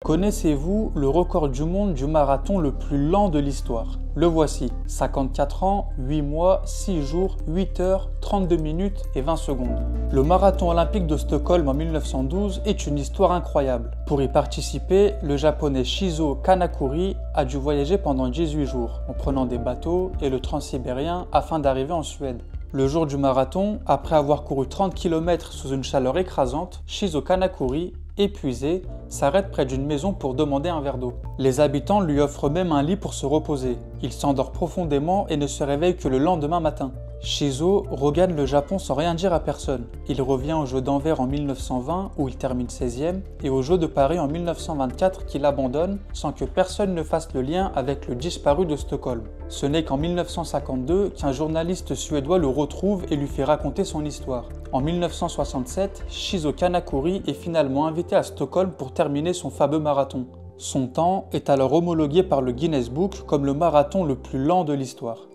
Connaissez-vous le record du monde du marathon le plus lent de l'histoire? Le voici, 54 ans, 8 mois, 6 jours, 8 heures, 32 minutes et 20 secondes. Le marathon olympique de Stockholm en 1912 est une histoire incroyable. Pour y participer, le japonais Shizo Kanakuri a dû voyager pendant 18 jours, en prenant des bateaux et le transsibérien afin d'arriver en Suède. Le jour du marathon, après avoir couru 30 km sous une chaleur écrasante, Shizo Kanakuri, épuisé, s'arrête près d'une maison pour demander un verre d'eau. Les habitants lui offrent même un lit pour se reposer. Il s'endort profondément et ne se réveille que le lendemain matin. Shizo regagne le Japon sans rien dire à personne. Il revient aux Jeux d'Anvers en 1920 où il termine 16e et aux Jeux de Paris en 1924 qu'il abandonne sans que personne ne fasse le lien avec le disparu de Stockholm. Ce n'est qu'en 1952 qu'un journaliste suédois le retrouve et lui fait raconter son histoire. En 1967, Shizo Kanakuri est finalement invité à Stockholm pour terminer son fameux marathon. Son temps est alors homologué par le Guinness Book comme le marathon le plus lent de l'histoire.